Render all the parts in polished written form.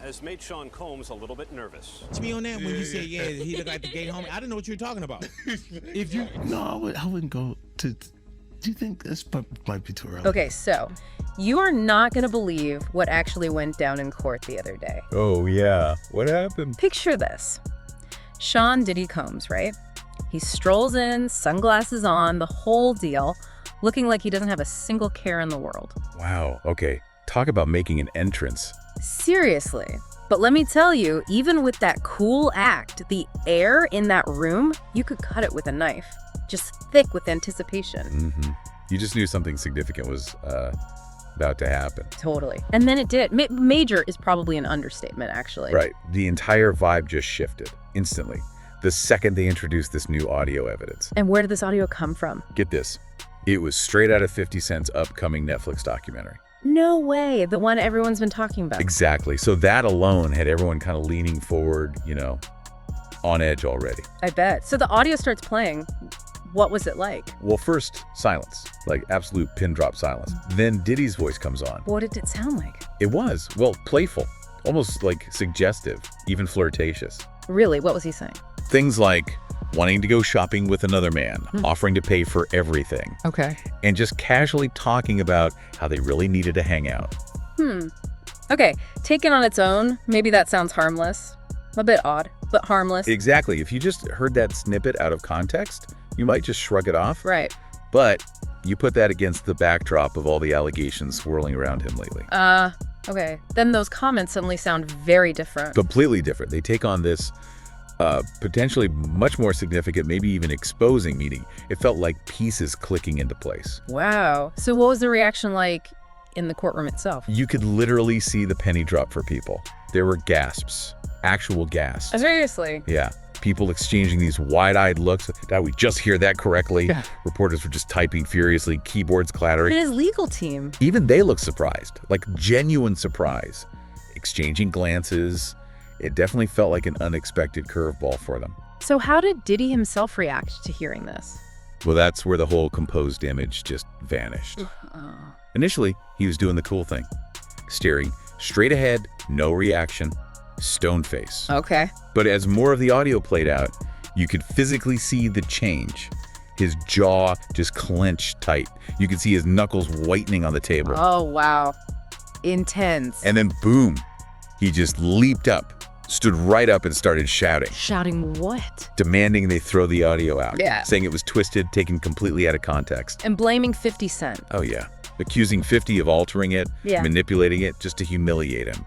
has made Sean Combs a little bit nervous. To me on that when you said, yeah, he looked like the gay homie. I didn't know what you were talking about. If you No, I wouldn't go to. Do you think this might be too early? Okay, so you are not going to believe what actually went down in court the other day. Oh, yeah. What happened? Picture this. Sean Diddy Combs, right? He strolls in, sunglasses on, the whole deal, looking like he doesn't have a single care in the world. Wow. Okay. Talk about making an entrance. Seriously. But let me tell you, even with that cool act, the air in that room, you could cut it with a knife. Just thick with anticipation. Mm-hmm. You just knew something significant was about to happen. Totally. And then it did. Major is probably an understatement, actually. Right. The entire vibe just shifted instantly the second they introduced this new audio evidence. And where did this audio come from? Get this. It was straight out of 50 Cent's upcoming Netflix documentary. No way. The one everyone's been talking about. Exactly. So that alone had everyone kind of leaning forward, on edge already. I bet. So the audio starts playing. What was it like? Well, first, silence, like absolute pin drop silence. Then Diddy's voice comes on. What did it sound like? It was, playful, almost like suggestive, even flirtatious. Really? What was he saying? Things like wanting to go shopping with another man, offering to pay for everything. Okay. And just casually talking about how they really needed to hang out. Okay, taken on its own, maybe that sounds harmless. A bit odd, but harmless. Exactly. If you just heard that snippet out of context, you might just shrug it off. Right. But you put that against the backdrop of all the allegations swirling around him lately. Okay. Then those comments suddenly sound very different. Completely different. They take on this potentially much more significant, maybe even exposing meaning. It felt like pieces clicking into place. Wow. So what was the reaction like in the courtroom itself? You could literally see the penny drop for people. There were gasps, actual gasps. Seriously? Yeah. People exchanging these wide-eyed looks. Did we just hear that correctly? Yeah. Reporters were just typing furiously, keyboards clattering. And his legal team. Even they looked surprised, like genuine surprise. Exchanging glances. It definitely felt like an unexpected curveball for them. So how did Diddy himself react to hearing this? Well, that's where the whole composed image just vanished. Initially, he was doing the cool thing. Staring straight ahead, no reaction, stone face. Okay. But as more of the audio played out, you could physically see the change. His jaw just clenched tight. You could see his knuckles whitening on the table. Oh, wow. Intense. And then boom, he just leaped up, stood right up and started shouting. Shouting what? Demanding they throw the audio out. Yeah. Saying it was twisted, taken completely out of context. And blaming 50 Cent. Oh yeah. Accusing 50 of altering it, manipulating it just to humiliate him.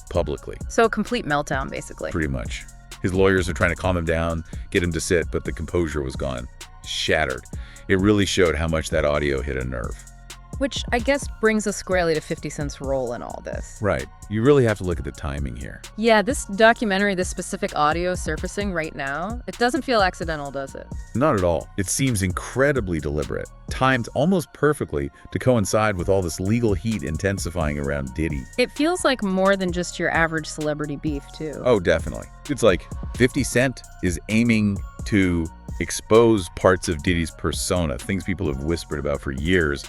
Publicly. So a complete meltdown, basically. Pretty much. His lawyers are trying to calm him down, get him to sit, but the composure was gone. Shattered. It really showed how much that audio hit a nerve. Which I guess brings us squarely to 50 Cent's role in all this. Right. You really have to look at the timing here. Yeah, this documentary, this specific audio surfacing right now, it doesn't feel accidental, does it? Not at all. It seems incredibly deliberate, timed almost perfectly to coincide with all this legal heat intensifying around Diddy. It feels like more than just your average celebrity beef, too. Oh, definitely. It's like 50 Cent is aiming to expose parts of Diddy's persona, things people have whispered about for years,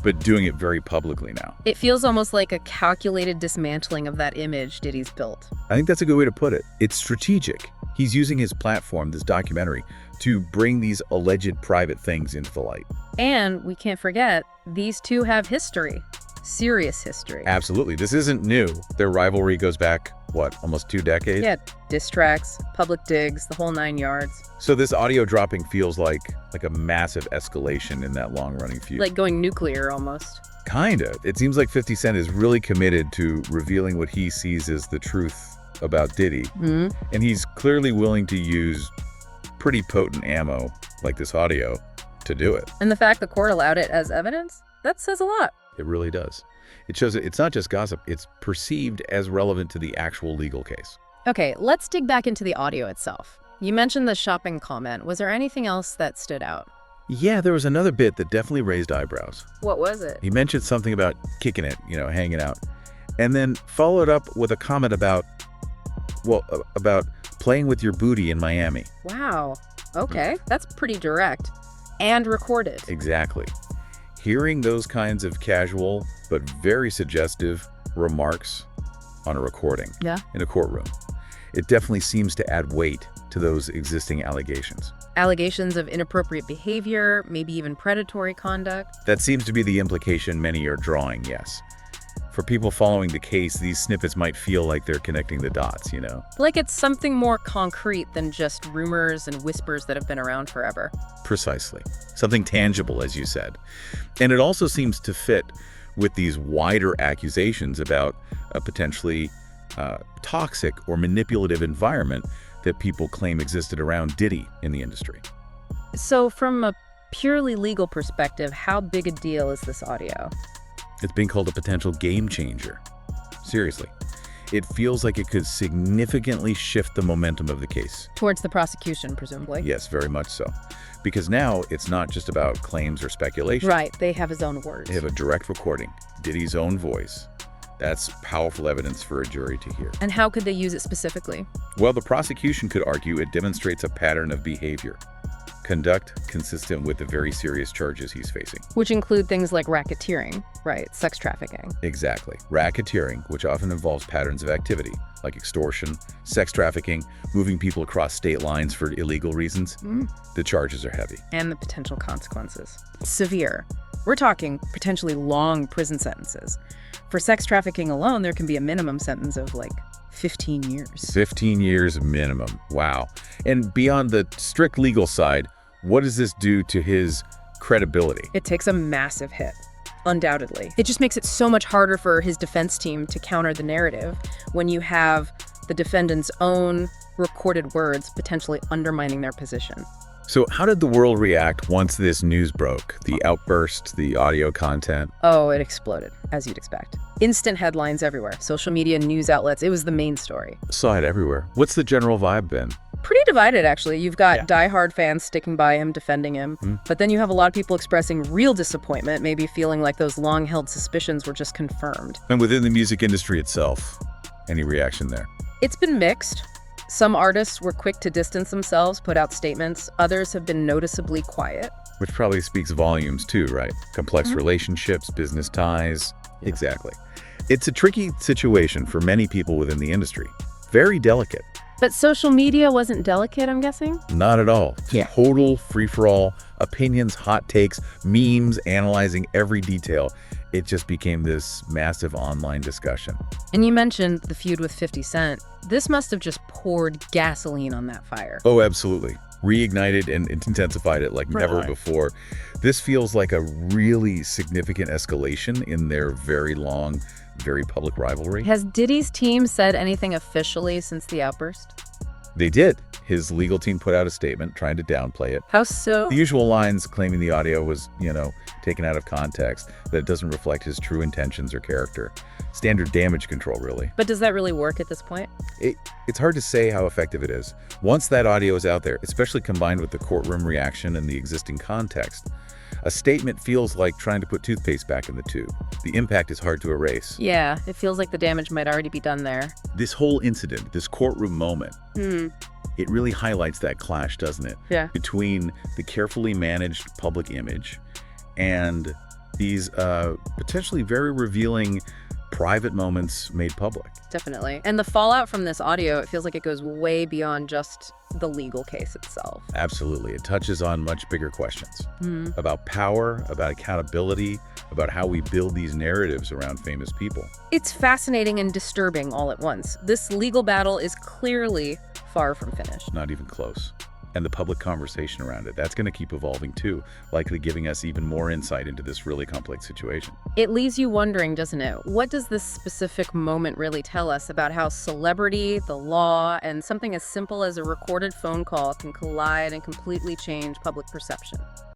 but doing it very publicly now. It feels almost like a calculated dismantling of that image Diddy's built. I think that's a good way to put it. It's strategic. He's using his platform, this documentary, to bring these alleged private things into the light. And we can't forget, these two have history. Serious history. Absolutely. This isn't new. Their rivalry goes back, almost 2 decades? Yeah, diss tracks, public digs, the whole 9 yards. So this audio dropping feels like a massive escalation in that long-running feud. Like going nuclear, almost. Kinda. It seems like 50 Cent is really committed to revealing what he sees as the truth about Diddy. Mm-hmm. And he's clearly willing to use pretty potent ammo, like this audio, to do it. And the fact the court allowed it as evidence, that says a lot. It really does. It shows that it's not just gossip, it's perceived as relevant to the actual legal case. Okay, let's dig back into the audio itself. You mentioned the shopping comment. Was there anything else that stood out? Yeah, there was another bit that definitely raised eyebrows. What was it? He mentioned something about kicking it, hanging out, and then followed up with a comment about playing with your booty in Miami. Wow. Okay, that's pretty direct. And recorded. Exactly. Hearing those kinds of casual but very suggestive remarks on a recording Yeah. in a courtroom. It definitely seems to add weight to those existing allegations. Allegations of inappropriate behavior, maybe even predatory conduct. That seems to be the implication many are drawing, yes. For people following the case, these snippets might feel like they're connecting the dots, you know? Like it's something more concrete than just rumors and whispers that have been around forever. Precisely. Something tangible, as you said. And it also seems to fit with these wider accusations about a potentially toxic or manipulative environment that people claim existed around Diddy in the industry. So from a purely legal perspective, how big a deal is this audio? It's being called a potential game changer. Seriously. It feels like it could significantly shift the momentum of the case. Towards the prosecution, presumably. Yes, very much so. Because now it's not just about claims or speculation. Right, they have his own words. They have a direct recording, Diddy's own voice. That's powerful evidence for a jury to hear. And how could they use it specifically? Well, the prosecution could argue it demonstrates a pattern of behavior, conduct consistent with the very serious charges he's facing. Which include things like racketeering, right, sex trafficking. Exactly. Racketeering, which often involves patterns of activity, like extortion, sex trafficking, moving people across state lines for illegal reasons. The charges are heavy. And the potential consequences. Severe. We're talking potentially long prison sentences. For sex trafficking alone, there can be a minimum sentence of like 15 years. 15 years minimum. Wow. And beyond the strict legal side, what does this do to his credibility? It takes a massive hit, undoubtedly. It just makes it so much harder for his defense team to counter the narrative when you have the defendant's own recorded words potentially undermining their position. So how did the world react once this news broke? The outburst, the audio content? Oh, it exploded, as you'd expect. Instant headlines everywhere. Social media, news outlets. It was the main story. Saw it everywhere. What's the general vibe been? Pretty divided, actually. You've got diehard fans sticking by him, defending him. But then you have a lot of people expressing real disappointment, maybe feeling like those long-held suspicions were just confirmed. And within the music industry itself, any reaction there? It's been mixed. Some artists were quick to distance themselves, put out statements. Others have been noticeably quiet. Which probably speaks volumes too, right? Complex relationships, business ties. Exactly. It's a tricky situation for many people within the industry. Very delicate. But social media wasn't delicate, I'm guessing? Not at all. Yeah. Total free-for-all, opinions, hot takes, memes, analyzing every detail. It just became this massive online discussion. And you mentioned the feud with 50 Cent. This must have just poured gasoline on that fire. Oh, absolutely. Reignited and intensified it like never before. This feels like a really significant escalation in their very long, very public rivalry. Has Diddy's team said anything officially since the outburst? They did. His legal team put out a statement trying to downplay it. How so? The usual lines claiming the audio was, taken out of context, that it doesn't reflect his true intentions or character. Standard damage control, really. But does that really work at this point? It's hard to say how effective it is. Once that audio is out there, especially combined with the courtroom reaction and the existing context, a statement feels like trying to put toothpaste back in the tube. The impact is hard to erase. Yeah, it feels like the damage might already be done there. This whole incident, this courtroom moment, it really highlights that clash, doesn't it? Yeah. Between the carefully managed public image and these potentially very revealing private moments made public. Definitely. And the fallout from this audio, it feels like it goes way beyond just the legal case itself. Absolutely. It touches on much bigger questions about power, about accountability, about how we build these narratives around famous people. It's fascinating and disturbing all at once. This legal battle is clearly far from finished. Not even close. And the public conversation around it, that's going to keep evolving too, likely giving us even more insight into this really complex situation. It leaves you wondering, doesn't it? What does this specific moment really tell us about how celebrity, the law, and something as simple as a recorded phone call can collide and completely change public perception?